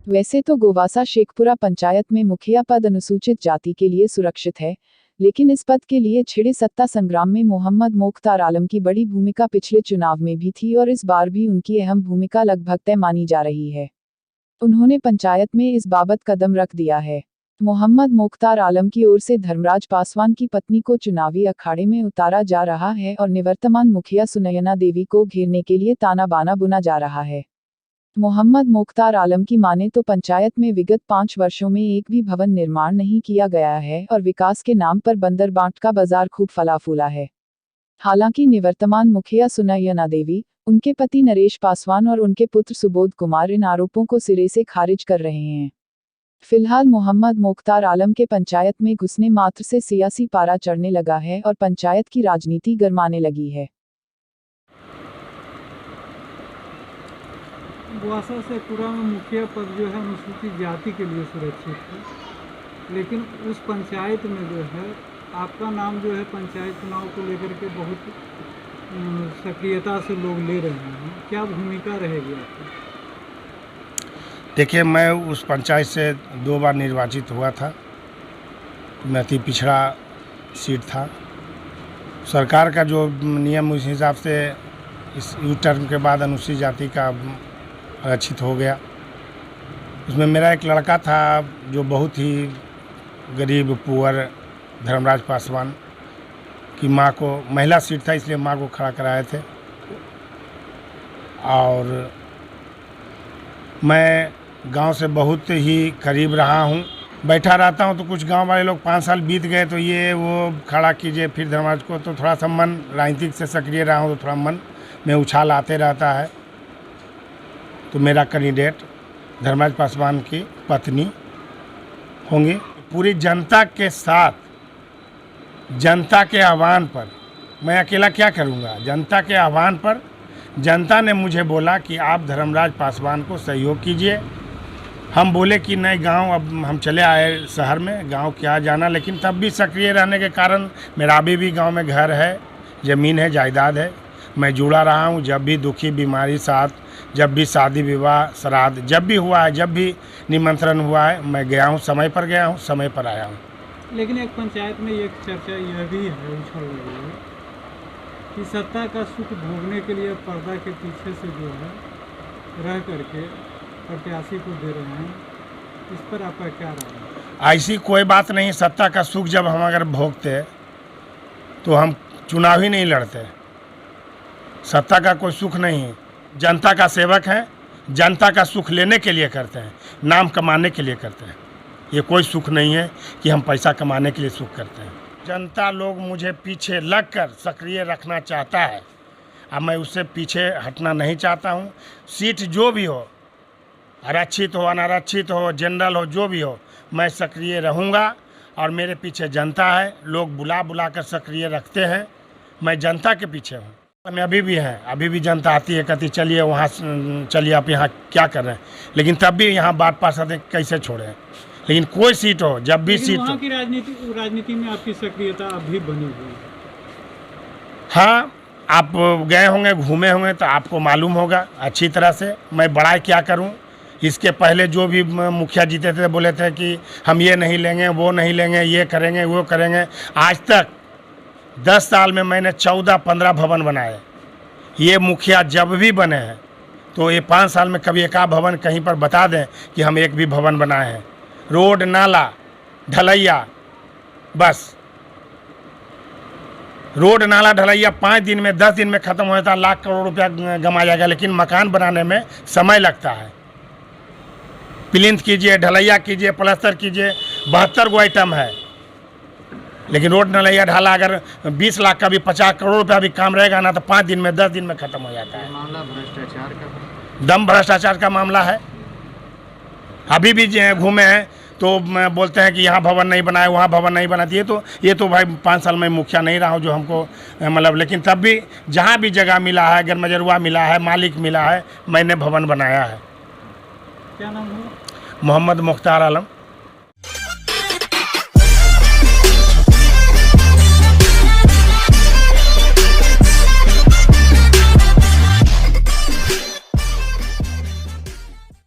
वैसे तो गोवासा शेखपुरा पंचायत में मुखिया पद अनुसूचित जाति के लिए सुरक्षित है, लेकिन इस पद के लिए छिड़े सत्ता संग्राम में मोहम्मद मोख्तार आलम की बड़ी भूमिका पिछले चुनाव में भी थी और इस बार भी उनकी अहम भूमिका लगभग तय मानी जा रही है। उन्होंने पंचायत में इस बाबत कदम रख दिया है। मोहम्मद मोख्तार आलम की ओर से धर्मराज पासवान की पत्नी को चुनावी अखाड़े में उतारा जा रहा है और निवर्तमान मुखिया सुनयना देवी को घेरने के लिए ताना बाना बुना जा रहा है। मोहम्मद मोख्तार आलम की माने तो पंचायत में विगत 5 वर्षों में एक भी भवन निर्माण नहीं किया गया है और विकास के नाम पर बंदरबाट का बाजार खूब फला फूला है। हालांकि निवर्तमान मुखिया सुनयना देवी, उनके पति नरेश पासवान और उनके पुत्र सुबोध कुमार इन आरोपों को सिरे से खारिज कर रहे हैं। फिलहाल मोहम्मद मोख्तार आलम के पंचायत में घुसने मात्र से सियासी पारा चढ़ने लगा है और पंचायत की राजनीति गरमाने लगी है। गोवासा शेखपुरा में मुखिया पद जो है अनुसूचित जाति के लिए सुरक्षित है, लेकिन उस पंचायत में जो है आपका नाम जो है पंचायत चुनाव को लेकर के बहुत सक्रियता से लोग ले रहे हैं। क्या भूमिका रहेगी आपकी? देखिए, मैं उस पंचायत से 2 बार निर्वाचित हुआ था। मैं अति पिछड़ा सीट था। सरकार का जो नियम उस हिसाब से इस यू टर्म के बाद अनुसूचित जाति का आरक्षित हो गया। उसमें मेरा एक लड़का था जो बहुत ही गरीब पुअर धर्मराज पासवान की माँ को, महिला सीट था इसलिए माँ को खड़ा कराए थे। और मैं गांव से बहुत ही करीब रहा हूं, बैठा रहता हूं तो कुछ गांव वाले लोग 5 साल बीत गए तो ये वो खड़ा कीजिए फिर धर्मराज को, तो थोड़ा सा मन राजनीतिक से सक्रिय रहा हूं तो थोड़ा मन में उछाल आते रहता है। तो मेरा कैंडिडेट धर्मराज पासवान की पत्नी होंगी। पूरी जनता के साथ, जनता के आह्वान पर, मैं अकेला क्या करूंगा, जनता के आह्वान पर जनता ने मुझे बोला कि आप धर्मराज पासवान को सहयोग कीजिए। हम बोले कि नहीं, गांव अब हम चले आए शहर में, गांव क्या जाना, लेकिन तब भी सक्रिय रहने के कारण मेरा अभी भी गांव में घर है, ज़मीन है, जायदाद है। मैं जुड़ा रहा हूं। जब भी दुखी बीमारी साथ, जब भी शादी विवाह श्राद्ध जब भी हुआ है, जब भी निमंत्रण हुआ है, मैं गया हूं, समय पर गया हूं, समय पर आया हूं। लेकिन एक पंचायत में एक चर्चा यह भी है उछल रही है कि सत्ता का सुख भोगने के लिए पर्दा के पीछे से जो है रह करके प्रत्याशी को दे रहे हैं। इस पर आपका क्या राय है? ऐसी कोई बात नहीं। सत्ता का सुख जब हम अगर भोगते तो हम चुनाव ही नहीं लड़ते। सत्ता का कोई सुख नहीं है। जनता का सेवक है, जनता का सुख लेने के लिए करते हैं, नाम कमाने के लिए करते हैं। ये कोई सुख नहीं है कि हम पैसा कमाने के लिए सुख करते हैं। जनता लोग मुझे पीछे लगकर सक्रिय रखना चाहता है, अब मैं उससे पीछे हटना नहीं चाहता हूँ। सीट जो भी हो, आरक्षित हो, अनारक्षित हो, जनरल हो, जो भी हो, मैं सक्रिय रहूँगा। और मेरे पीछे जनता है, लोग बुला बुला कर सक्रिय रखते हैं। मैं जनता के पीछे हूँ। मैं अभी भी है, अभी भी जनता आती है, कहती चलिए वहाँ, चलिए आप यहाँ क्या कर रहे हैं, लेकिन तब भी यहाँ बात पार्षद कैसे छोड़े। लेकिन कोई सीट हो, जब भी सीट वहाँ की राजनीति में आपकी सक्रियता अभी बनी हुई है। हाँ, आप गए होंगे, घूमे होंगे तो आपको मालूम होगा अच्छी तरह से। मैं बड़ाई क्या करूं। इसके पहले जो भी मुखिया जीते थे बोले थे कि हम ये नहीं लेंगे, वो नहीं लेंगे, ये करेंगे, वो करेंगे। आज तक 10 साल में मैंने 14-15 भवन बनाए। ये मुखिया जब भी बने हैं तो ये 5 साल में कभी एक भवन कहीं पर बता दें कि हम एक भी भवन बनाए हैं। रोड, नाला, ढलैया, बस रोड, नाला, ढलैया 5 दिन में, 10 दिन में ख़त्म हो जाता है, लाख करोड़ रुपया गमा जाएगा। लेकिन मकान बनाने में समय लगता है। प्लिंथ कीजिए, ढलैया कीजिए, प्लास्टर कीजिए, 72 गो आइटम है। लेकिन रोड, नलैया, ढाला अगर 20 लाख का भी, 50 करोड़ रुपया भी काम रहेगा ना तो 5 दिन में, 10 दिन में ख़त्म हो जाता है। मामला भ्रष्टाचार का, दम भ्रष्टाचार का मामला है। अभी भी घूमे हैं तो बोलते हैं कि यहाँ भवन नहीं बनाए, वहाँ भवन नहीं बनाती है। तो ये तो भाई 5 साल में मुखिया नहीं रहा हूँ जो हमको मतलब, लेकिन तब भी जहाँ भी जगह मिला है, गरमजरुआ मिला है, मालिक मिला है, मैंने भवन बनाया है। क्या नाम है? मोहम्मद मोख्तार आलम।